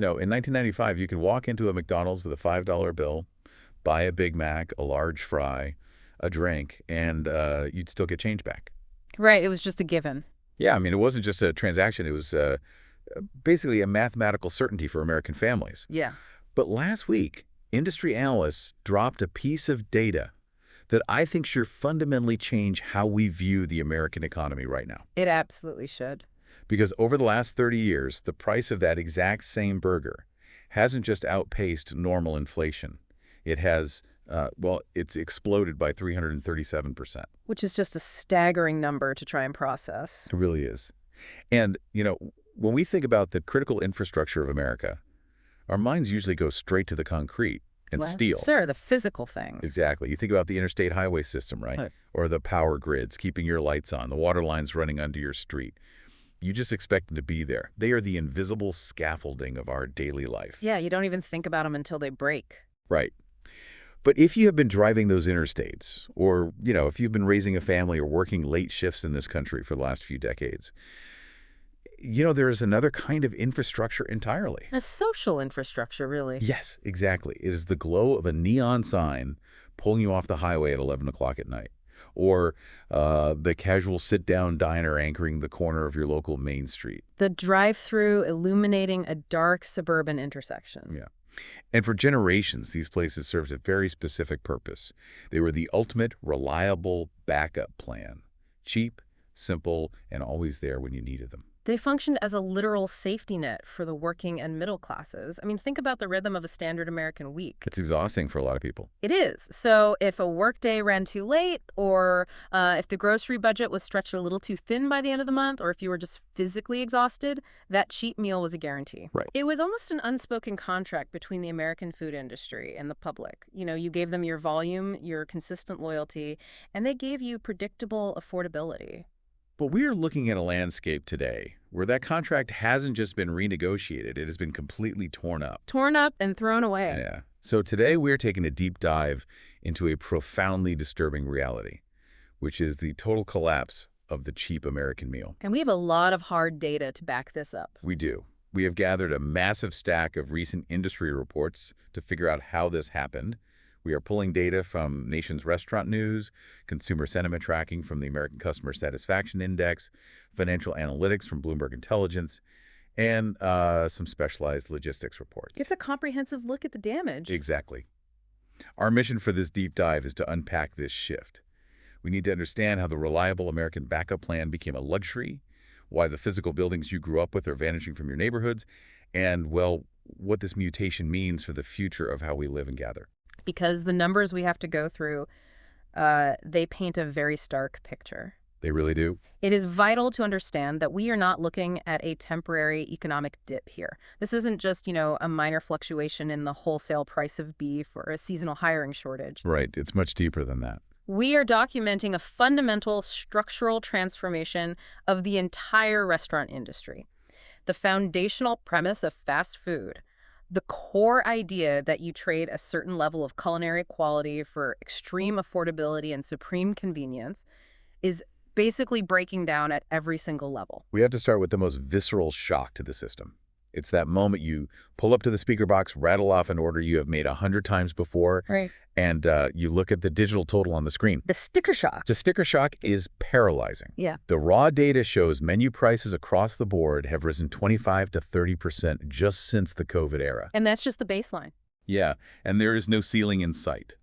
In 1995, you could walk into a McDonald's with a $5 bill, buy a Big Mac, a large fry, a drink, and you'd still get change back. Right, it was just a given. Yeah, I mean, it wasn't just a transaction. It was basically a mathematical certainty for American families. Yeah. But last week, industry analysts dropped a piece of data that I think should fundamentally change how we view the American economy right now. It absolutely should. Because over the last 30 years, the price of that exact same burger hasn't just outpaced normal inflation. It has, it's exploded by 337%. Which is just a staggering number to try and process. It really is. And, when we think about the critical infrastructure of America, our minds usually go straight to the concrete and Well, steel. sure, the physical things. Exactly. You think about the interstate highway system, right? Right. Or the power grids, keeping your lights on, the water lines running under your street. You just expect them to be there. They are the invisible scaffolding of our daily life. Yeah, you don't even think about them until they break. Right. But if you have been driving those interstates, or, if you've been raising a family or working late shifts in this country for the last few decades, there is another kind of infrastructure entirely. A social infrastructure, really. Yes, exactly. It is the glow of a neon sign pulling you off the highway at 11 o'clock at night, or the casual sit-down diner anchoring the corner of your local main street. The drive-through illuminating a dark suburban intersection. Yeah. And for generations, these places served a very specific purpose. They were the ultimate reliable backup plan. Cheap, simple, and always there when you needed them. They functioned as a literal safety net for the working and middle classes. I mean, think about the rhythm of a standard American week. It's exhausting for a lot of people. It is. So if a workday ran too late, or if the grocery budget was stretched a little too thin by the end of the month, or if you were just physically exhausted, that cheap meal was a guarantee. Right. It was almost an unspoken contract between the American food industry and the public. You gave them your volume, your consistent loyalty, and they gave you predictable affordability. But we are looking at a landscape today where that contract hasn't just been renegotiated, it has been completely torn up. Torn up and thrown away. Yeah. So today we're taking a deep dive into a profoundly disturbing reality, which is the total collapse of the cheap American meal. And we have a lot of hard data to back this up. We do. We have gathered a massive stack of recent industry reports to figure out how this happened. We are pulling data from Nation's restaurant news, consumer sentiment tracking from the American Customer Satisfaction Index, financial analytics from Bloomberg Intelligence, and some specialized logistics reports. It's a comprehensive look at the damage. Exactly. Our mission for this deep dive is to unpack this shift. We need to understand how the reliable American backup plan became a luxury, why the physical buildings you grew up with are vanishing from your neighborhoods, and, what this mutation means for the future of how we live and gather. Because the numbers we have to go through, they paint a very stark picture. They really do. It is vital to understand that we are not looking at a temporary economic dip here. This isn't just, a minor fluctuation in the wholesale price of beef or a seasonal hiring shortage. Right. It's much deeper than that. We are documenting a fundamental structural transformation of the entire restaurant industry. The foundational premise of fast food, the core idea that you trade a certain level of culinary quality for extreme affordability and supreme convenience, is basically breaking down at every single level. We have to start with the most visceral shock to the system. It's that moment you pull up to the speaker box, rattle off an order you have made 100 times before, Right. and you look at the digital total on the screen. The sticker shock. The sticker shock is paralyzing. Yeah. The raw data shows menu prices across the board have risen 25 to 30% just since the COVID era. And that's just the baseline. Yeah, and there is no ceiling in sight.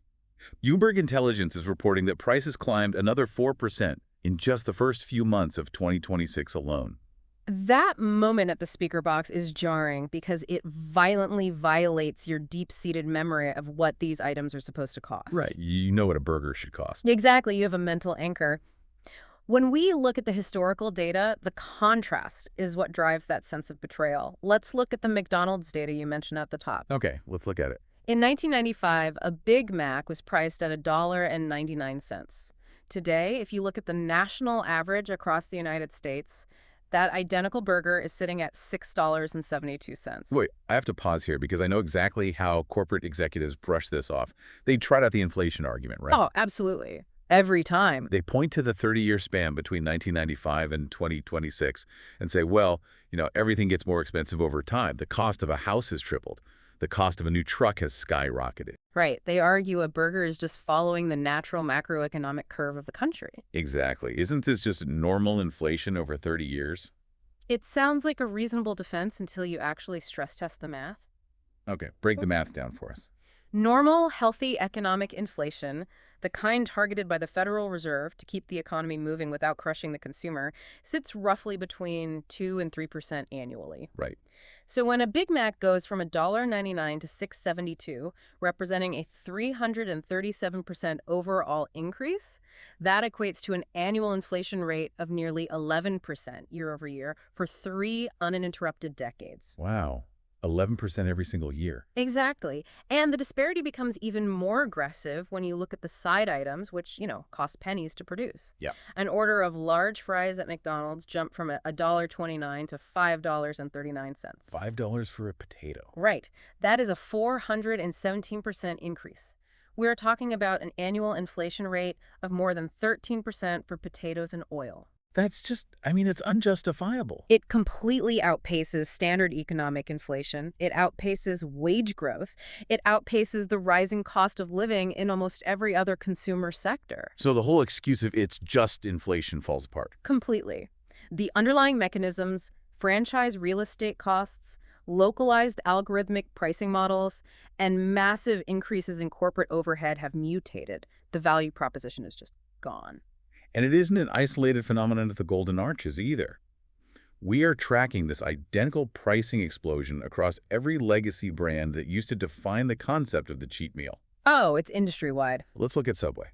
Bloomberg Intelligence is reporting that prices climbed another 4% in just the first few months of 2026 alone. That moment at the speaker box is jarring because it violently violates your deep-seated memory of what these items are supposed to cost. Right. You know what a burger should cost. Exactly. You have a mental anchor. When we look at the historical data, the contrast is what drives that sense of betrayal. Let's look at the McDonald's data you mentioned at the top. Okay, let's look at it. In 1995, a Big Mac was priced at $1.99. Today, if you look at the national average across the United States, that identical burger is sitting at $6.72. Wait, I have to pause here because I know exactly how corporate executives brush this off. They trot out the inflation argument, right? Oh, absolutely. Every time. They point to the 30-year span between 1995 and 2026 and say, well, everything gets more expensive over time. The cost of a house has tripled. The cost of a new truck has skyrocketed. Right. They argue a burger is just following the natural macroeconomic curve of the country. Exactly. Isn't this just normal inflation over 30 years? It sounds like a reasonable defense until you actually stress test the math. Okay, break the math down for us. Normal, healthy economic inflation, the kind targeted by the Federal Reserve to keep the economy moving without crushing the consumer, sits roughly between 2 and 3% annually. Right. So when a Big Mac goes from $1.99 to $6.72, representing a 337% overall increase, that equates to an annual inflation rate of nearly 11% year over year for 3 uninterrupted decades. Wow. 11% every single year. Exactly. And the disparity becomes even more aggressive when you look at the side items, which, cost pennies to produce. Yeah. An order of large fries at McDonald's jumped from $1.29 to $5.39. $5 for a potato. Right. That is a 417% increase. We're talking about an annual inflation rate of more than 13% for potatoes and oil. That's just, it's unjustifiable. It completely outpaces standard economic inflation. It outpaces wage growth. It outpaces the rising cost of living in almost every other consumer sector. So the whole excuse of it's just inflation falls apart. Completely. The underlying mechanisms, franchise real estate costs, localized algorithmic pricing models, and massive increases in corporate overhead have mutated. The value proposition is just gone. And it isn't an isolated phenomenon at the Golden Arches either. We are tracking this identical pricing explosion across every legacy brand that used to define the concept of the cheat meal. Oh, it's industry-wide. Let's look at Subway.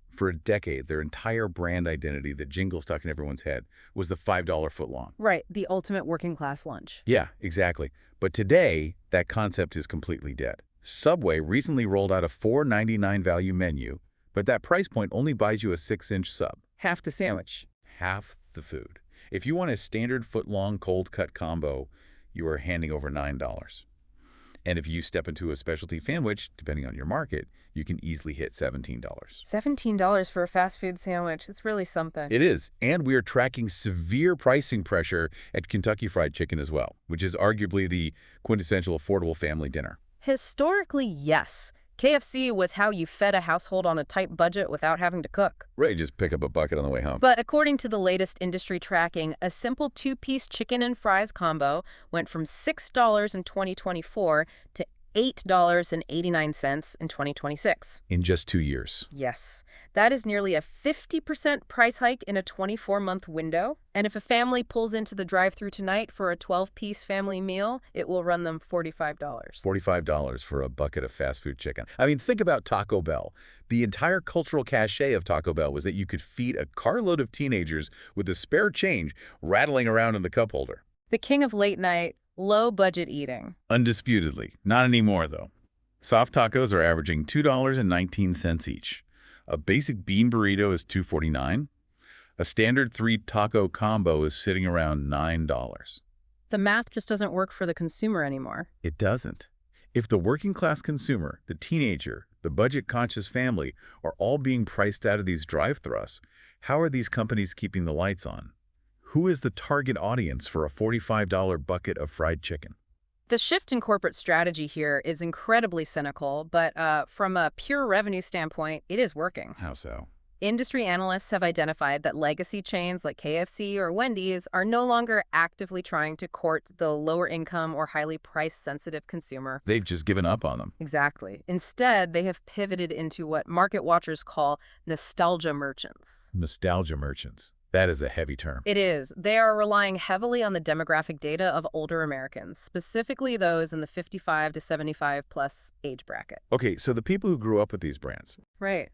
For a decade, their entire brand identity, the jingle stuck in everyone's head, was the $5 footlong. Right, the ultimate working-class lunch. Yeah, exactly. But today, that concept is completely dead. Subway recently rolled out a $4.99 value menu, but that price point only buys you a 6-inch sub. Half the sandwich. Half the food. If you want a standard foot-long cold-cut combo, you are handing over $9. And if you step into a specialty sandwich, depending on your market, you can easily hit $17. $17 for a fast food sandwich. It's really something. It is. And we are tracking severe pricing pressure at Kentucky Fried Chicken as well, which is arguably the quintessential affordable family dinner. Historically, yes. KFC was how you fed a household on a tight budget without having to cook. Right, just pick up a bucket on the way home. But according to the latest industry tracking, a simple 2-piece chicken and fries combo went from $6 in 2024 to $8.89 in 2026. In just 2 years. Yes. That is nearly a 50% price hike in a 24-month window. And if a family pulls into the drive-thru tonight for a 12-piece family meal, it will run them $45. $45 for a bucket of fast food chicken. Think about Taco Bell. The entire cultural cachet of Taco Bell was that you could feed a carload of teenagers with the spare change rattling around in the cup holder. The king of late-night, low-budget eating. Undisputedly. Not anymore, though. Soft tacos are averaging $2.19 each. A basic bean burrito is $2.49. A standard 3-taco combo is sitting around $9. The math just doesn't work for the consumer anymore. It doesn't. If the working-class consumer, the teenager, the budget-conscious family are all being priced out of these drive-thrus, how are these companies keeping the lights on? Who is the target audience for a $45 bucket of fried chicken? The shift in corporate strategy here is incredibly cynical, but from a pure revenue standpoint, it is working. How so? Industry analysts have identified that legacy chains like KFC or Wendy's are no longer actively trying to court the lower-income or highly price-sensitive consumer. They've just given up on them. Exactly. Instead, they have pivoted into what market watchers call nostalgia merchants. Nostalgia merchants. That is a heavy term. It is. They are relying heavily on the demographic data of older Americans, specifically those in the 55 to 75 plus age bracket. Okay, so the people who grew up with these brands. Right.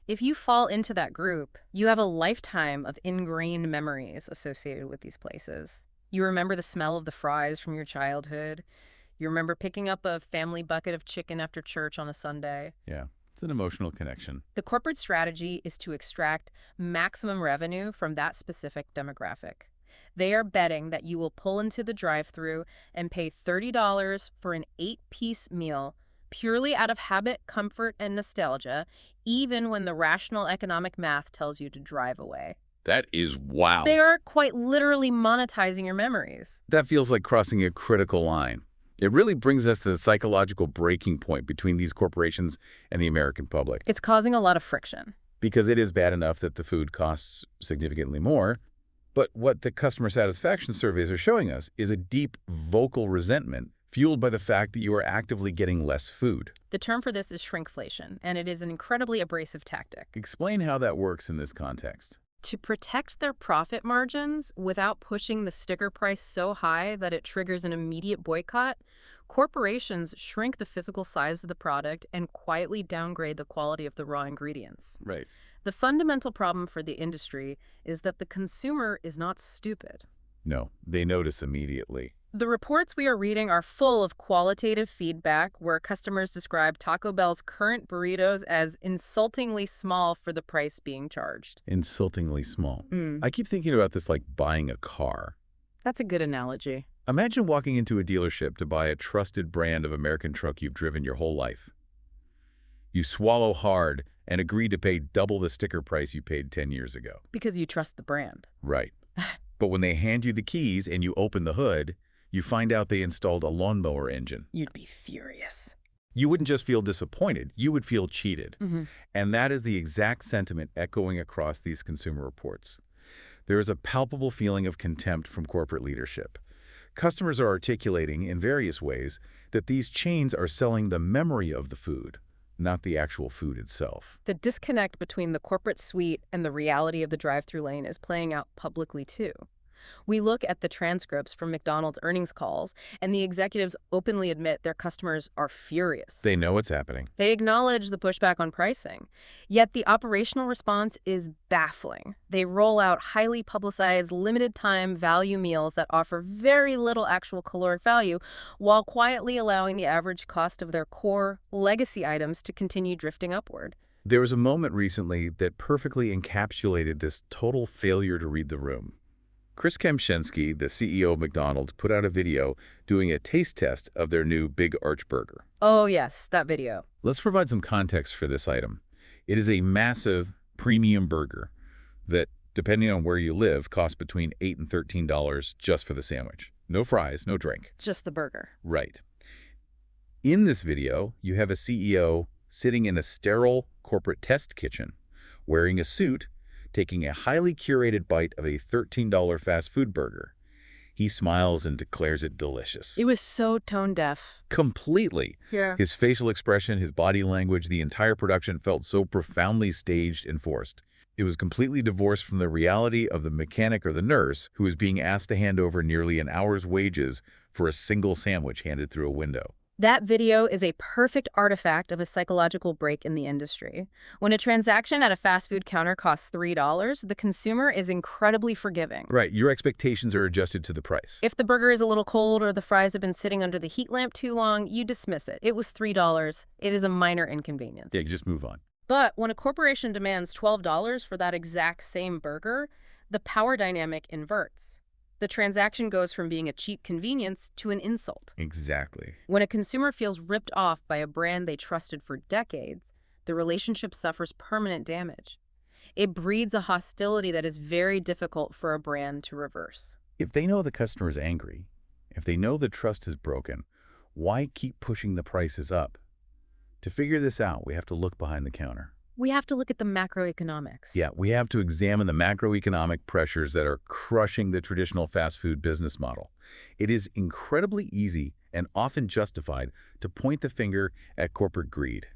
If you fall into that group, you have a lifetime of ingrained memories associated with these places. You remember the smell of the fries from your childhood. You remember picking up a family bucket of chicken after church on a Sunday. Yeah. It's an emotional connection. The corporate strategy is to extract maximum revenue from that specific demographic. They are betting that you will pull into the drive-thru and pay $30 for an 8-piece meal purely out of habit, comfort, and nostalgia, even when the rational economic math tells you to drive away. That is wow. They are quite literally monetizing your memories. That feels like crossing a critical line. It really brings us to the psychological breaking point between these corporations and the American public. It's causing a lot of friction. Because it is bad enough that the food costs significantly more, but what the customer satisfaction surveys are showing us is a deep, vocal resentment fueled by the fact that you are actively getting less food. The term for this is shrinkflation, and it is an incredibly abrasive tactic. Explain how that works in this context. To protect their profit margins without pushing the sticker price so high that it triggers an immediate boycott, corporations shrink the physical size of the product and quietly downgrade the quality of the raw ingredients. Right. The fundamental problem for the industry is that the consumer is not stupid. No, they notice immediately. The reports we are reading are full of qualitative feedback where customers describe Taco Bell's current burritos as insultingly small for the price being charged. Insultingly small. I keep thinking about this like buying a car. That's a good analogy. Imagine walking into a dealership to buy a trusted brand of American truck you've driven your whole life. You swallow hard and agree to pay double the sticker price you paid 10 years ago. Because you trust the brand. Right. But when they hand you the keys and you open the hood, you find out they installed a lawnmower engine. You'd be furious. You wouldn't just feel disappointed, you would feel cheated. And that is the exact sentiment echoing across these consumer reports. There is a palpable feeling of contempt from corporate leadership. Customers are articulating in various ways that these chains are selling the memory of the food, not the actual food itself. The disconnect between the corporate suite and the reality of the drive-thru lane is playing out publicly too. We look at the transcripts from McDonald's earnings calls, and the executives openly admit their customers are furious. They know what's happening. They acknowledge the pushback on pricing. Yet the operational response is baffling. They roll out highly publicized, limited-time value meals that offer very little actual caloric value, while quietly allowing the average cost of their core legacy items to continue drifting upward. There was a moment recently that perfectly encapsulated this total failure to read the room. Chris Kempczinski, the CEO of McDonald's, put out a video doing a taste test of their new Big Arch Burger. Oh yes, that video. Let's provide some context for this item. It is a massive premium burger that, depending on where you live, costs between $8 and $13 just for the sandwich. No fries, no drink. Just the burger. Right. In this video, you have a CEO sitting in a sterile corporate test kitchen, wearing a suit, taking a highly curated bite of a $13 fast food burger. He smiles and declares it delicious. It was so tone-deaf. Completely. Yeah. His facial expression, his body language, the entire production felt so profoundly staged and forced. It was completely divorced from the reality of the mechanic or the nurse who was being asked to hand over nearly an hour's wages for a single sandwich handed through a window. That video is a perfect artifact of a psychological break in the industry. When a transaction at a fast food counter costs $3, the consumer is incredibly forgiving. Right, your expectations are adjusted to the price. If the burger is a little cold or the fries have been sitting under the heat lamp too long, you dismiss it. It was $3. It is a minor inconvenience. Yeah, just move on. But when a corporation demands $12 for that exact same burger, the power dynamic inverts. The transaction goes from being a cheap convenience to an insult. Exactly. When a consumer feels ripped off by a brand they trusted for decades, the relationship suffers permanent damage. It breeds a hostility that is very difficult for a brand to reverse. If they know the customer is angry, if they know the trust is broken, why keep pushing the prices up? To figure this out, we have to look behind the counter. We have to look at the macroeconomics. Yeah, we have to examine the macroeconomic pressures that are crushing the traditional fast food business model. It is incredibly easy and often justified to point the finger at corporate greed.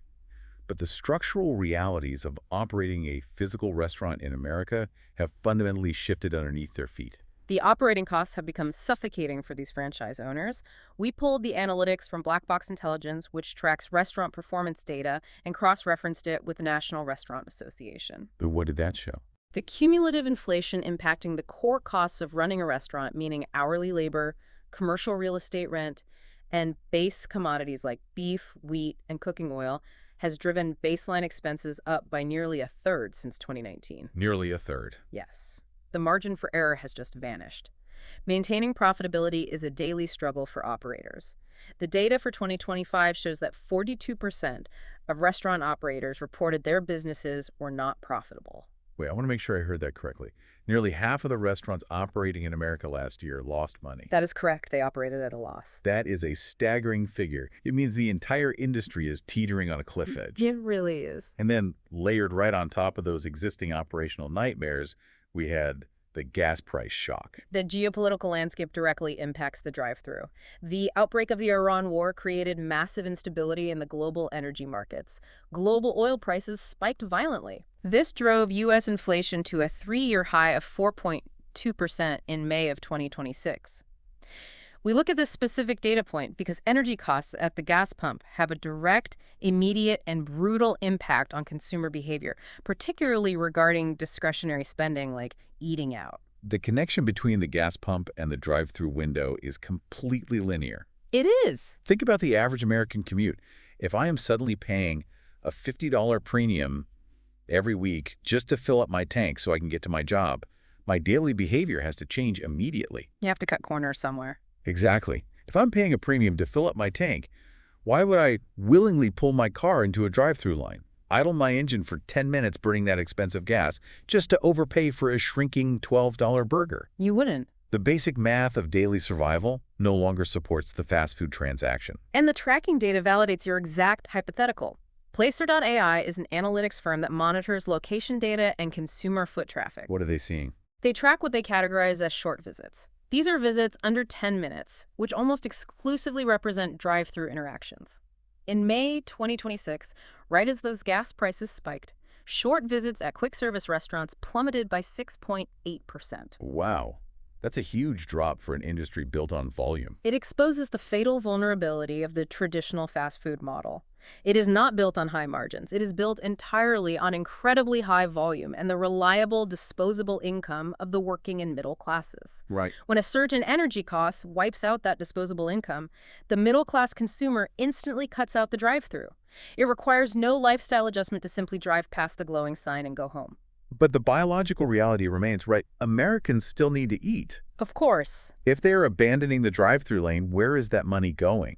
But the structural realities of operating a physical restaurant in America have fundamentally shifted underneath their feet. The operating costs have become suffocating for these franchise owners. We pulled the analytics from Black Box Intelligence, which tracks restaurant performance data, and cross-referenced it with the National Restaurant Association. But what did that show? The cumulative inflation impacting the core costs of running a restaurant, meaning hourly labor, commercial real estate rent, and base commodities like beef, wheat, and cooking oil, has driven baseline expenses up by nearly a third since 2019. Nearly a third. Yes. The margin for error has just vanished. Maintaining profitability is a daily struggle for operators. The data for 2025 shows that 42% of restaurant operators reported their businesses were not profitable. Wait, I want to make sure I heard that correctly. Nearly half of the restaurants operating in America last year lost money. That is correct. They operated at a loss. That is a staggering figure. It means the entire industry is teetering on a cliff edge. It really is. And then layered right on top of those existing operational nightmares, we had the gas price shock. The geopolitical landscape directly impacts the drive-thru. The outbreak of the Iran war created massive instability in the global energy markets. Global oil prices spiked violently. This drove U.S. inflation to a three-year high of 4.2% in May of 2026. We look at this specific data point because energy costs at the gas pump have a direct, immediate, and brutal impact on consumer behavior, particularly regarding discretionary spending like eating out. The connection between the gas pump and the drive-through window is completely linear. It is. Think about the average American commute. If I am suddenly paying a $50 premium every week just to fill up my tank so I can get to my job, my daily behavior has to change immediately. You have to cut corners somewhere. Exactly. If I'm paying a premium to fill up my tank, why would I willingly pull my car into a drive-through line, idle my engine for 10 minutes burning that expensive gas just to overpay for a shrinking $12 burger? You wouldn't. The basic math of daily survival no longer supports the fast food transaction. And the tracking data validates your exact hypothetical. Placer.ai is an analytics firm that monitors location data and consumer foot traffic. What are they seeing? They track what they categorize as short visits. These are visits under 10 minutes, which almost exclusively represent drive-through interactions. In May 2026, right as those gas prices spiked, short visits at quick-service restaurants plummeted by 6.8%. Wow. That's a huge drop for an industry built on volume. It exposes the fatal vulnerability of the traditional fast food model. It is not built on high margins. It is built entirely on incredibly high volume and the reliable, disposable income of the working and middle classes. Right. When a surge in energy costs wipes out that disposable income, the middle-class consumer instantly cuts out the drive-thru. It requires no lifestyle adjustment to simply drive past the glowing sign and go home. But the biological reality remains, right? Americans still need to eat. Of course. If they are abandoning the drive-through lane, where is that money going?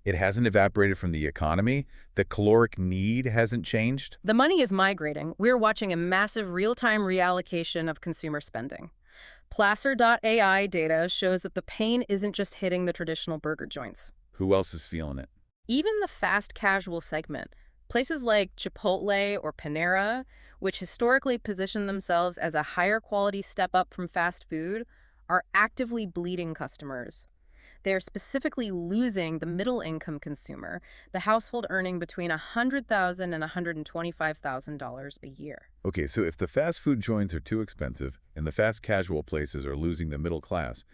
It hasn't evaporated from the economy. The caloric need hasn't changed. The money is migrating. We're watching a massive real-time reallocation of consumer spending. Placer.ai data shows that the pain isn't just hitting the traditional burger joints. Who else is feeling it? Even the fast casual segment, places like Chipotle or Panera, which historically position themselves as a higher quality step up from fast food, are actively bleeding customers. They are specifically losing the middle-income consumer, the household earning between $100,000 and $125,000 a year. Okay, so if the fast food joints are too expensive and the fast casual places are losing the middle class,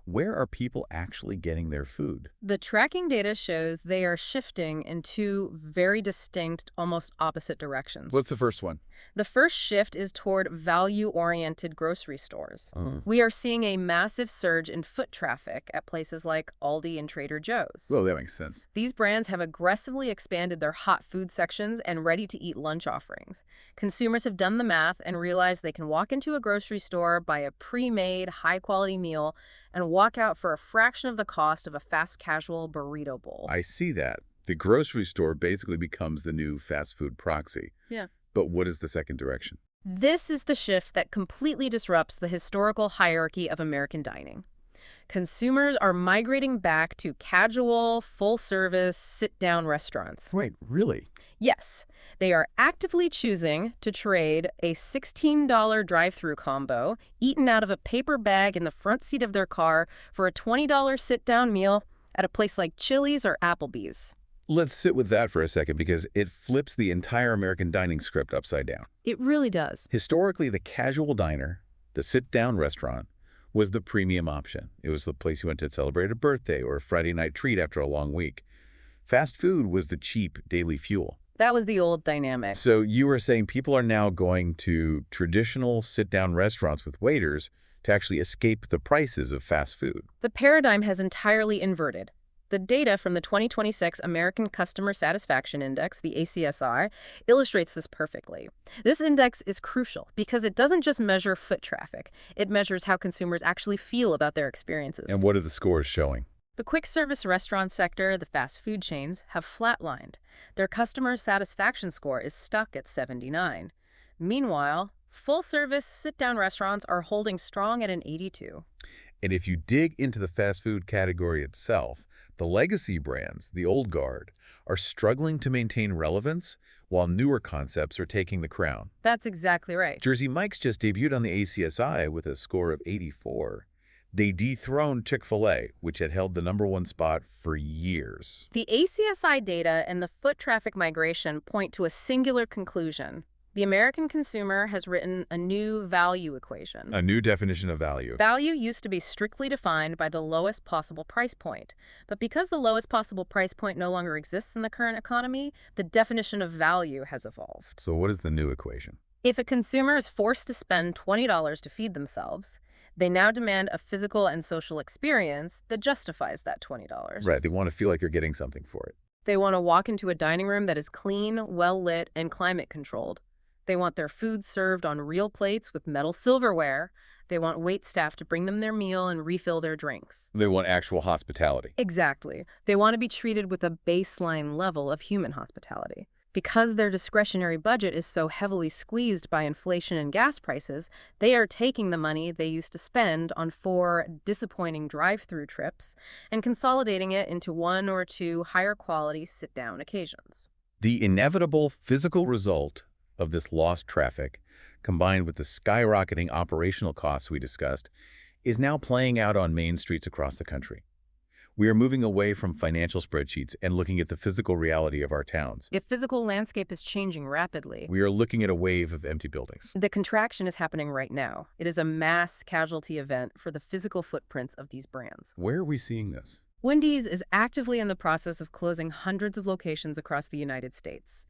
where are people actually getting their food? The tracking data shows they are shifting in two very distinct, almost opposite directions. What's the first one? The first shift is toward value-oriented grocery stores. We are seeing a massive surge in foot traffic at places like Aldi and Trader Joe's. Well, that makes sense. These brands have aggressively expanded their hot food sections and ready-to-eat lunch offerings. Consumers have done the math and realized they can walk into a grocery store, buy a pre-made, high-quality meal, and walk out for a fraction of the cost of a fast casual burrito bowl. I see that. The grocery store basically becomes the new fast food proxy. Yeah. But what is the second direction? This is the shift that completely disrupts the historical hierarchy of American dining. Consumers are migrating back to casual, full-service, sit-down restaurants. Wait, really? Yes, they are actively choosing to trade a $16 drive-thru combo eaten out of a paper bag in the front seat of their car for a $20 sit-down meal at a place like Chili's or Applebee's. Let's sit with that for a second because it flips the entire American dining script upside down. It really does. Historically, the casual diner, the sit-down restaurant, was the premium option. It was the place you went to celebrate a birthday or a Friday night treat after a long week. Fast food was the cheap daily fuel. That was the old dynamic. So you were saying people are now going to traditional sit-down restaurants with waiters to actually escape the prices of fast food. The paradigm has entirely inverted. The data from the 2026 American Customer Satisfaction Index, the ACSI, illustrates this perfectly. This index is crucial because it doesn't just measure foot traffic. It measures how consumers actually feel about their experiences. And what are the scores showing? The quick service restaurant sector, the fast food chains, have flatlined. Their customer satisfaction score is stuck at 79. Meanwhile, full-service sit-down restaurants are holding strong at an 82. And if you dig into the fast food category itself, the legacy brands, the old guard, are struggling to maintain relevance while newer concepts are taking the crown. That's exactly right. Jersey Mike's just debuted on the ACSI with a score of 84. They dethroned Chick-fil-A, which had held the #1 spot for years. The ACSI data and the foot traffic migration point to a singular conclusion. The American consumer has written a new value equation. A new definition of value. Value used to be strictly defined by the lowest possible price point. But because the lowest possible price point no longer exists in the current economy, the definition of value has evolved. So what is the new equation? If a consumer is forced to spend $20 to feed themselves, they now demand a physical and social experience that justifies that $20. Right, they want to feel like you're getting something for it. They want to walk into a dining room that is clean, well-lit, and climate-controlled. They want their food served on real plates with metal silverware. They want waitstaff to bring them their meal and refill their drinks. They want actual hospitality. Exactly. They want to be treated with a baseline level of human hospitality. Because their discretionary budget is so heavily squeezed by inflation and gas prices, they are taking the money they used to spend on 4 disappointing drive-through trips and consolidating it into 1 or 2 higher-quality sit-down occasions. The inevitable physical result of this lost traffic, combined with the skyrocketing operational costs we discussed, is now playing out on main streets across the country. We are moving away from financial spreadsheets and looking at the physical reality of our towns. The physical landscape is changing rapidly. We are looking at a wave of empty buildings. The contraction is happening right now. It is a mass casualty event for the physical footprints of these brands. Where are we seeing this? Wendy's is actively in the process of closing hundreds of locations across the United States.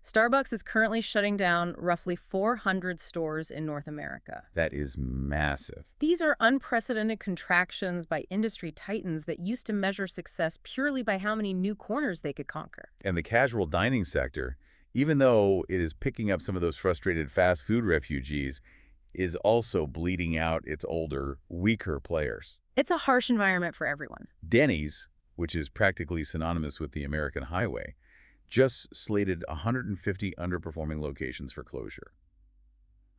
Starbucks is currently shutting down roughly 400 stores in North America. That is massive. These are unprecedented contractions by industry titans that used to measure success purely by how many new corners they could conquer. And the casual dining sector, even though it is picking up some of those frustrated fast food refugees, is also bleeding out its older, weaker players. It's a harsh environment for everyone. Denny's, which is practically synonymous with the American highway, just slated 150 underperforming locations for closure.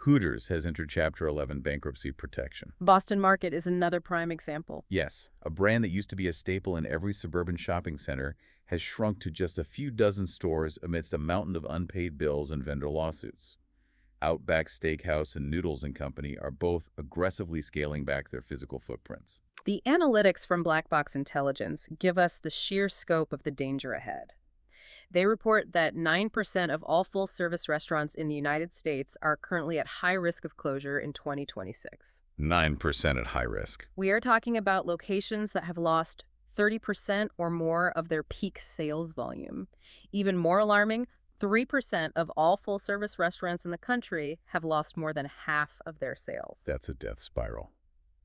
Hooters has entered Chapter 11 bankruptcy protection. Boston Market is another prime example. Yes, a brand that used to be a staple in every suburban shopping center has shrunk to just a few dozen stores amidst a mountain of unpaid bills and vendor lawsuits. Outback Steakhouse and Noodles & Company are both aggressively scaling back their physical footprints. The analytics from Black Box Intelligence give us the sheer scope of the danger ahead. They report that 9% of all full-service restaurants in the United States are currently at high risk of closure in 2026. 9% at high risk. We are talking about locations that have lost 30% or more of their peak sales volume. Even more alarming, 3% of all full-service restaurants in the country have lost more than half of their sales. That's a death spiral.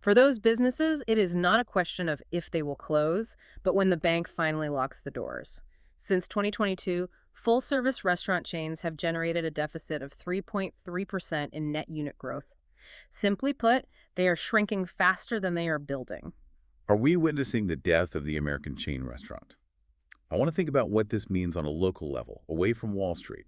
For those businesses, it is not a question of if they will close, but when the bank finally locks the doors. Since 2022, full-service restaurant chains have generated a deficit of 3.3% in net unit growth. Simply put, they are shrinking faster than they are building. Are we witnessing the death of the American chain restaurant? I want to think about what this means on a local level, away from Wall Street.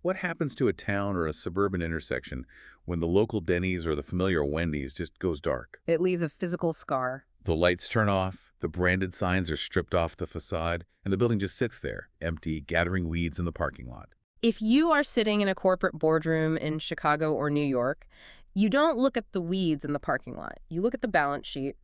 What happens to a town or a suburban intersection when the local Denny's or the familiar Wendy's just goes dark? It leaves a physical scar. The lights turn off, the branded signs are stripped off the facade, and the building just sits there, empty, gathering weeds in the parking lot. If you are sitting in a corporate boardroom in Chicago or New York, you don't look at the weeds in the parking lot. You look at the balance sheet,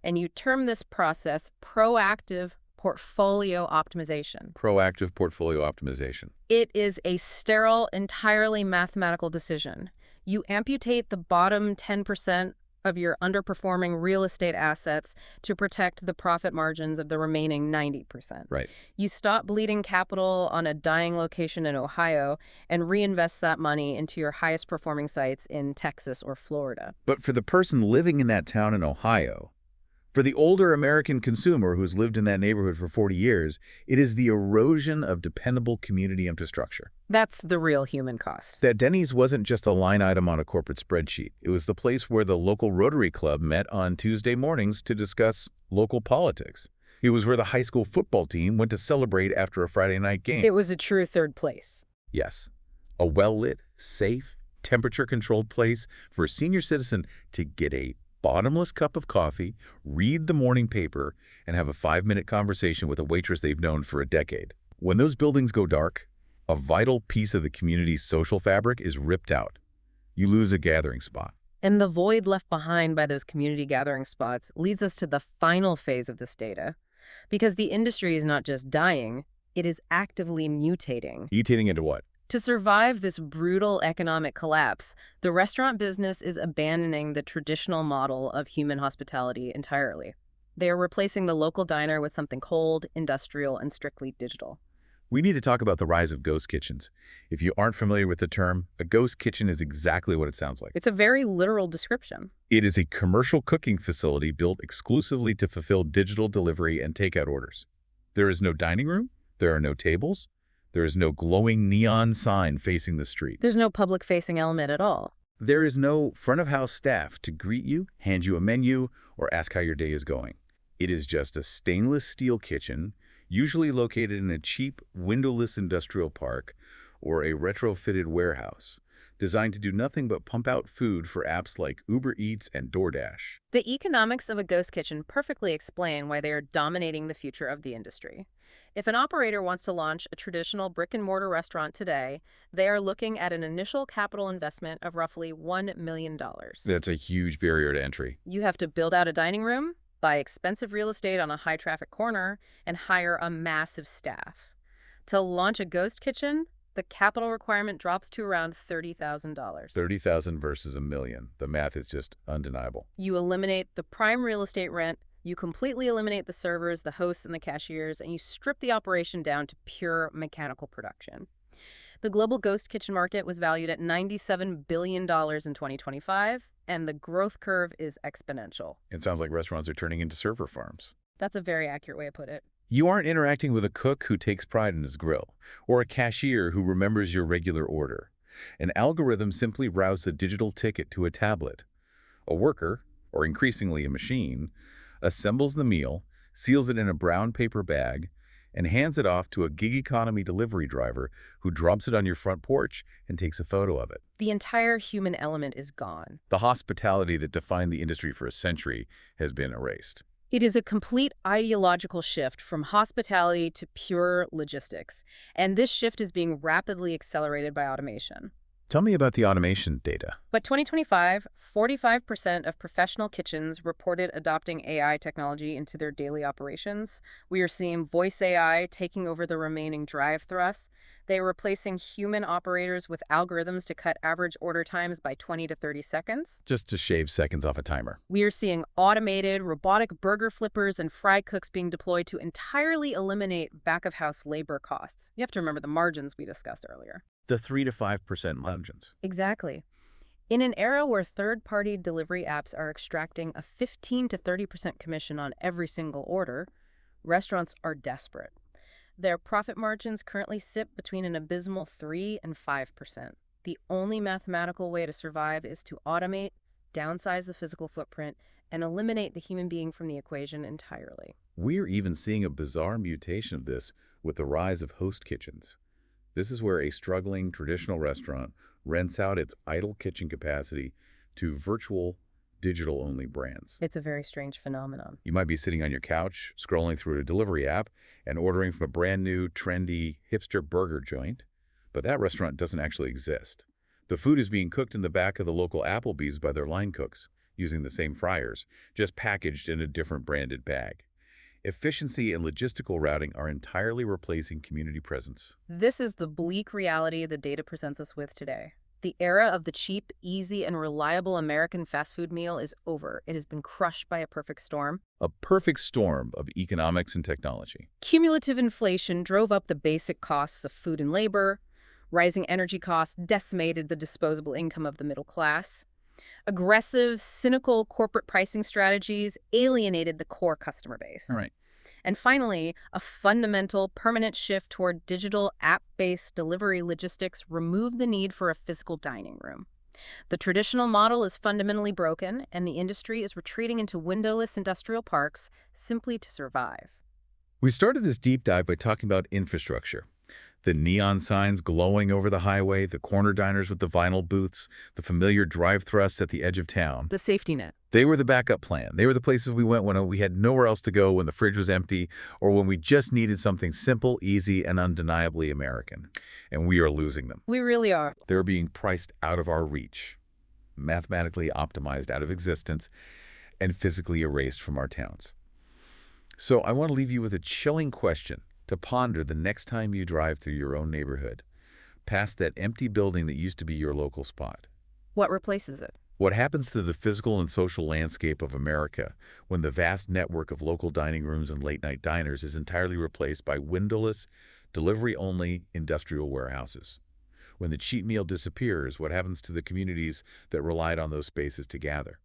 and you term this process proactive portfolio optimization. Proactive portfolio optimization. It is a sterile, entirely mathematical decision. You amputate the bottom 10% of your underperforming real estate assets to protect the profit margins of the remaining 90%. Right. You stop bleeding capital on a dying location in Ohio and reinvest that money into your highest performing sites in Texas or Florida. But for the person living in that town in Ohio, For the older American consumer who's lived in that neighborhood for 40 years, it is the erosion of dependable community infrastructure. That's the real human cost. That Denny's wasn't just a line item on a corporate spreadsheet. It was the place where the local Rotary Club met on Tuesday mornings to discuss local politics. It was where the high school football team went to celebrate after a Friday night game. It was a true third place. Yes, a well-lit, safe, temperature-controlled place for a senior citizen to get a bottomless cup of coffee, read the morning paper, and have a 5-minute conversation with a waitress they've known for a decade. When those buildings go dark, a vital piece of the community's social fabric is ripped out. You lose a gathering spot. And the void left behind by those community gathering spots leads us to the final phase of this data. Because the industry is not just dying, it is actively mutating. Mutating into what? To survive this brutal economic collapse, the restaurant business is abandoning the traditional model of human hospitality entirely. They are replacing the local diner with something cold, industrial, and strictly digital. We need to talk about the rise of ghost kitchens. If you aren't familiar with the term, a ghost kitchen is exactly what it sounds like. It's a very literal description. It is a commercial cooking facility built exclusively to fulfill digital delivery and takeout orders. There is no dining room. There are no tables. There is no glowing neon sign facing the street. There's no public-facing element at all. There is no front-of-house staff to greet you, hand you a menu, or ask how your day is going. It is just a stainless steel kitchen, usually located in a cheap, windowless industrial park or a retrofitted warehouse, designed to do nothing but pump out food for apps like Uber Eats and DoorDash. The economics of a ghost kitchen perfectly explain why they are dominating the future of the industry. If an operator wants to launch a traditional brick-and-mortar restaurant today, they are looking at an initial capital investment of roughly $1 million. That's a huge barrier to entry. You have to build out a dining room, buy expensive real estate on a high-traffic corner, and hire a massive staff. To launch a ghost kitchen, the capital requirement drops to around $30,000. $30,000 versus $1 million. The math is just undeniable. You eliminate the prime real estate rent, you completely eliminate the servers, the hosts, and the cashiers, and you strip the operation down to pure mechanical production. The global ghost kitchen market was valued at $97 billion in 2025, and the growth curve is exponential. It sounds like restaurants are turning into server farms. That's a very accurate way to put it. You aren't interacting with a cook who takes pride in his grill, or a cashier who remembers your regular order. An algorithm simply routes a digital ticket to a tablet. A worker, or increasingly a machine, assembles the meal, seals it in a brown paper bag, and hands it off to a gig economy delivery driver who drops it on your front porch and takes a photo of it. The entire human element is gone. The hospitality that defined the industry for a century has been erased. It is a complete ideological shift from hospitality to pure logistics, and this shift is being rapidly accelerated by automation. Tell me about the automation data. By 2025, 45% of professional kitchens reported adopting AI technology into their daily operations. We are seeing voice AI taking over the remaining drive thrusts. They are replacing human operators with algorithms to cut average order times by 20 to 30 seconds. Just to shave seconds off a timer. We are seeing automated, robotic burger flippers and fry cooks being deployed to entirely eliminate back-of-house labor costs. You have to remember the margins we discussed earlier. The 3 to 5% margins. Exactly. In an era where third-party delivery apps are extracting a 15 to 30% commission on every single order, restaurants are desperate. Their profit margins currently sit between an abysmal 3 and 5%. The only mathematical way to survive is to automate, downsize the physical footprint, and eliminate the human being from the equation entirely. We're even seeing a bizarre mutation of this with the rise of host kitchens. This is where a struggling traditional restaurant rents out its idle kitchen capacity to virtual, digital-only brands. It's a very strange phenomenon. You might be sitting on your couch, scrolling through a delivery app, and ordering from a brand new, trendy, hipster burger joint, but that restaurant doesn't actually exist. The food is being cooked in the back of the local Applebee's by their line cooks, using the same fryers, just packaged in a different branded bag. Efficiency and logistical routing are entirely replacing community presence. This is the bleak reality the data presents us with today. The era of the cheap, easy, and reliable American fast food meal is over. It has been crushed by a perfect storm. A perfect storm of economics and technology. Cumulative inflation drove up the basic costs of food and labor. Rising energy costs decimated the disposable income of the middle class. Aggressive, cynical corporate pricing strategies alienated the core customer All base. right. And finally, a fundamental, permanent shift toward digital, app-based delivery logistics removed the need for a physical dining room. The traditional model is fundamentally broken, and the industry is retreating into windowless industrial parks simply to survive. We started this deep dive by talking about infrastructure. The neon signs glowing over the highway, the corner diners with the vinyl booths, the familiar drive thrusts at the edge of town. The safety net. They were the backup plan. They were the places we went when we had nowhere else to go, when the fridge was empty, or when we just needed something simple, easy, and undeniably American. And we are losing them. We really are. They're being priced out of our reach, mathematically optimized out of existence, and physically erased from our towns. So I want to leave you with a chilling question to ponder the next time you drive through your own neighborhood, past that empty building that used to be your local spot. What replaces it? What happens to the physical and social landscape of America when the vast network of local dining rooms and late-night diners is entirely replaced by windowless, delivery-only industrial warehouses? When the cheap meal disappears, what happens to the communities that relied on those spaces to gather?